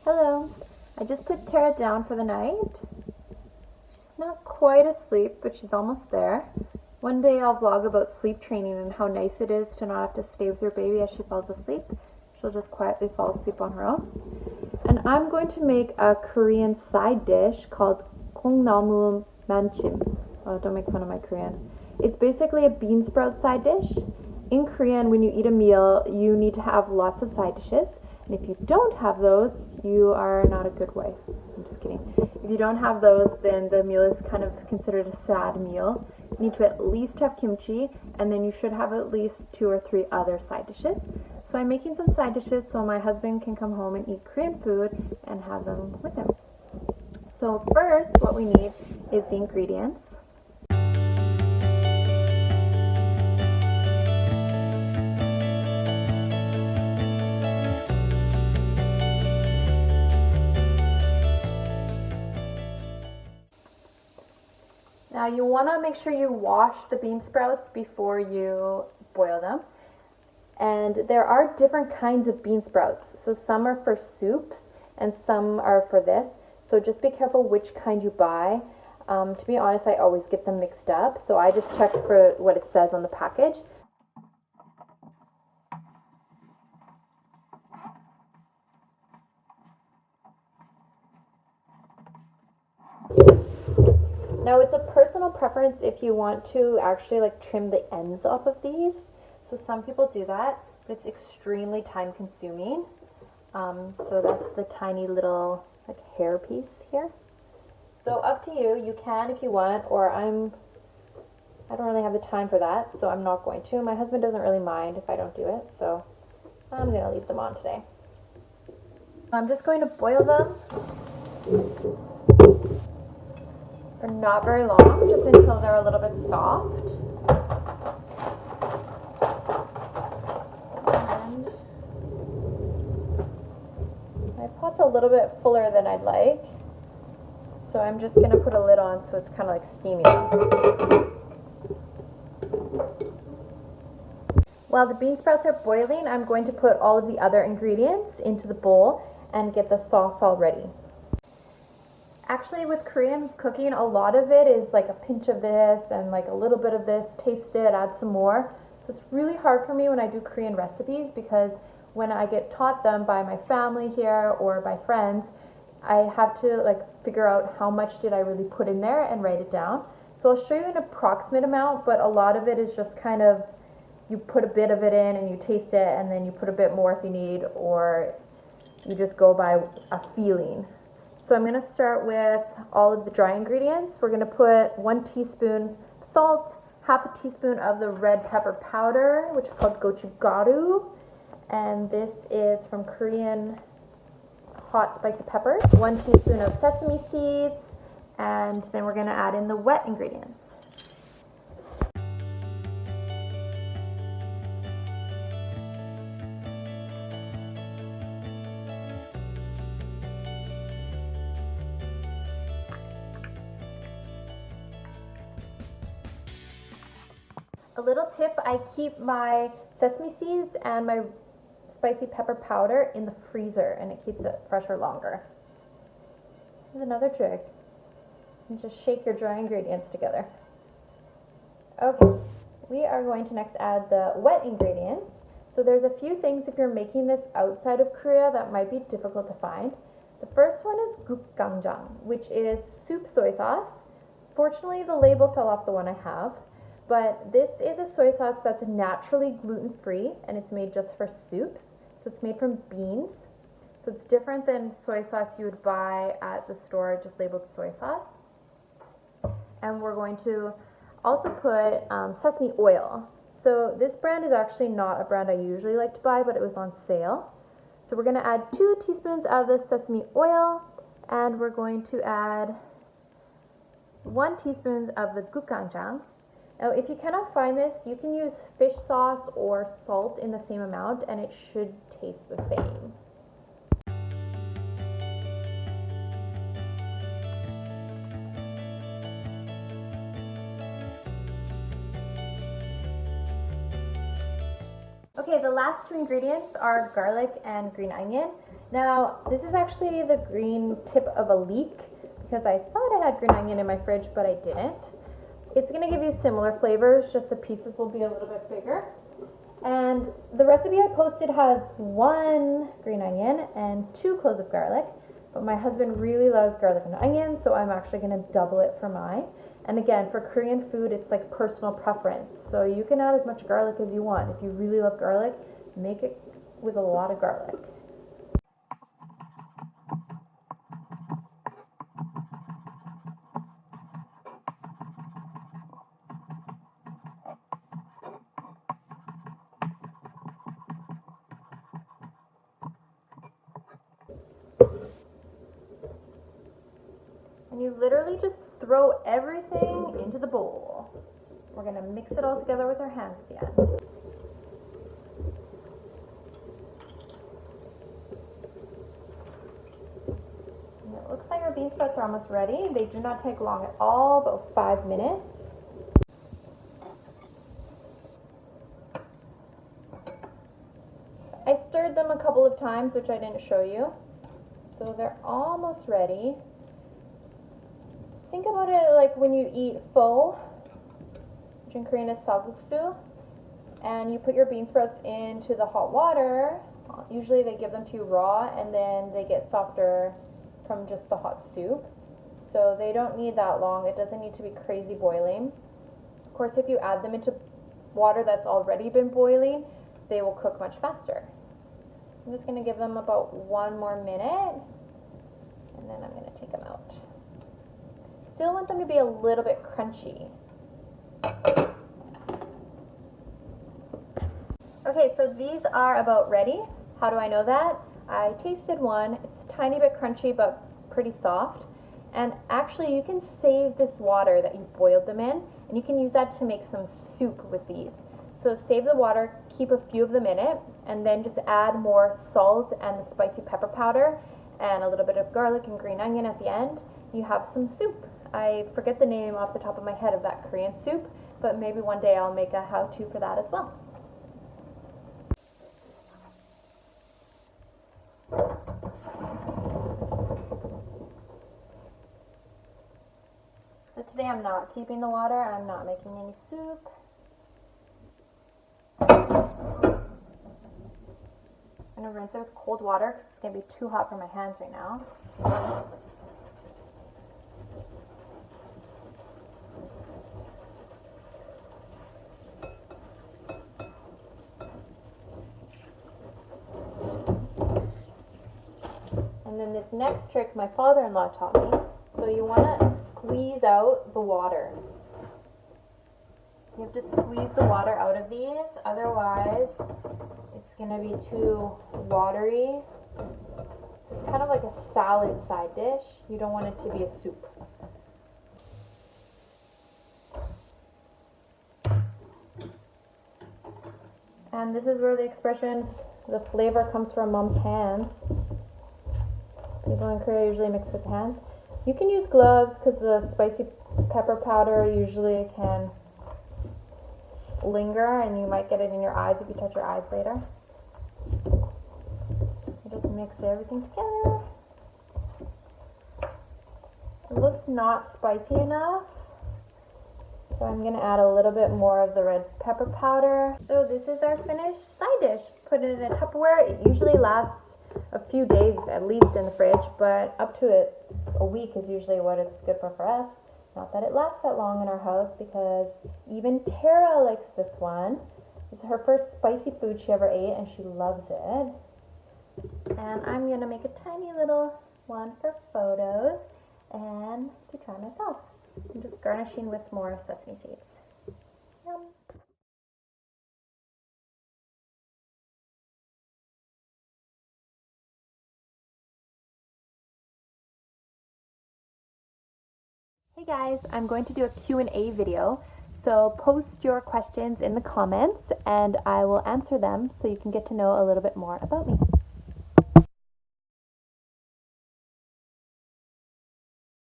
Hello. I just put Tara down for the night. She's not quite asleep, but she's almost there. One day I'll vlog about sleep training and how nice it is to not have to stay with your baby as she falls asleep. She'll just quietly fall asleep on her own. And I'm going to make a Korean side dish called 콩나물무침. Oh, don't make fun of my Korean. It's basically a bean sprout side dish. In Korean, when you eat a meal, you need to have lots of side dishes. And if you don't have those, you are not a good wife. I'm just kidding. If you don't have those, then the meal is kind of considered a sad meal. You need to at least have kimchi, and then you should have at least 2 or 3 other side dishes. So I'm making some side dishes so my husband can come home and eat Korean food and have them with him. So first, what we need is the ingredients. Now you want to make sure you wash the bean sprouts before you boil them. And there are different kinds of bean sprouts. So some are for soups and some are for this. So just be careful which kind you buy. To be honest, I always get them mixed up. So I just check for what it says on the package. Now it's a personal preference if you want to actually trim the ends off of these. So some people do that, but it's extremely time consuming. So that's the tiny little hair piece here. So up to you, you can if you want, or I don't really have the time for that, so I'm not going to. My husband doesn't really mind if I don't do it, so I'm gonna leave them on today. I'm just going to boil them. For not very long, just until they're a little bit soft. And my pot's a little bit fuller than I'd like, so I'm just going to put a lid on so it's kind of like steaming. While the bean sprouts are boiling, I'm going to put all of the other ingredients into the bowl and get the sauce all ready. Actually, with Korean cooking, a lot of it is like a pinch of this and like a little bit of this, taste it, add some more. So it's really hard for me when I do Korean recipes because when I get taught them by my family here or by friends, I have to figure out how much did I really put in there and write it down. So I'll show you an approximate amount, but a lot of it is just kind of, you put a bit of it in and you taste it and then you put a bit more if you need, or you just go by a feeling. So I'm going to start with all of the dry ingredients. We're going to put 1 teaspoon salt, half a teaspoon of the red pepper powder, which is called gochugaru, and this is from Korean hot spicy peppers, 1 teaspoon of sesame seeds, and then we're going to add in the wet ingredients. A little tip, I keep my sesame seeds and my spicy pepper powder in the freezer and it keeps it fresher longer. Here's another trick. You just shake your dry ingredients together. Okay, we are going to next add the wet ingredients. So there's a few things if you're making this outside of Korea that might be difficult to find. The first one is gukganjang, which is soup soy sauce. Fortunately, the label fell off the one I have. But this is a soy sauce that's naturally gluten-free and it's made just for soups. So it's made from beans. So it's different than soy sauce you would buy at the store just labeled soy sauce. And we're going to also put sesame oil. So this brand is actually not a brand I usually like to buy, but it was on sale. So we're going to add 2 teaspoons of the sesame oil and we're going to add 1 teaspoon of the gukganjang. Now, if you cannot find this, you can use fish sauce or salt in the same amount, and it should taste the same. Okay, the last 2 ingredients are garlic and green onion. Now, this is actually the green tip of a leek because I thought I had green onion in my fridge, but I didn't. It's going to give you similar flavors, just the pieces will be a little bit bigger. And the recipe I posted has 1 green onion and 2 cloves of garlic, but my husband really loves garlic and onion, so I'm actually going to double it for mine. And again, for Korean food, it's like personal preference, so you can add as much garlic as you want. If you really love garlic, make it with a lot of garlic. And you literally just throw everything into the bowl. We're going to mix it all together with our hands at the end. And it looks like our bean sprouts are almost ready. They do not take long at all, about 5 minutes. I stirred them a couple of times, which I didn't show you. So they're almost ready. Think about it like when you eat pho, which in Korean is salguksu, and you put your bean sprouts into the hot water. Usually they give them to you raw, and then they get softer from just the hot soup. So they don't need that long. It doesn't need to be crazy boiling. Of course, if you add them into water that's already been boiling, they will cook much faster. I'm just going to give them about 1 more minute, and then I'm going to take them out. Still want them to be a little bit crunchy. Okay, so these are about ready. How do I know that? I tasted one. It's a tiny bit crunchy but pretty soft. And actually you can save this water that you boiled them in, and you can use that to make some soup with these. So save the water, keep a few of them in it, and then just add more salt and the spicy pepper powder and a little bit of garlic and green onion at the end. You have some soup. I forget the name off the top of my head of that Korean soup, but maybe one day I'll make a how-to for that as well. So today I'm not keeping the water, I'm not making any soup. I'm going to rinse it with cold water because it's going to be too hot for my hands right now. And then this next trick my father-in-law taught me. So you want to squeeze out the water. You have to squeeze the water out of these, otherwise it's going to be too watery. It's kind of like a salad side dish. You don't want it to be a soup. And this is where the expression, the flavor comes from mom's hands. People in Korea usually mix with hands. You can use gloves because the spicy pepper powder usually can linger and you might get it in your eyes if you touch your eyes later. You just mix everything together. It looks not spicy enough, so I'm going to add a little bit more of the red pepper powder. So this is our finished side dish. Put it in a Tupperware. It usually lasts a few days at least in the fridge, but up to a week is usually what it's good for us. Not that it lasts that long in our house, because even Tara likes this one. This is her first spicy food she ever ate, and she loves it. And I'm going to make a tiny little one for photos and to try myself. I'm just garnishing with more sesame seeds. Yum. Hey guys, I'm going to do a Q&A video, so post your questions in the comments and I will answer them so you can get to know a little bit more about me.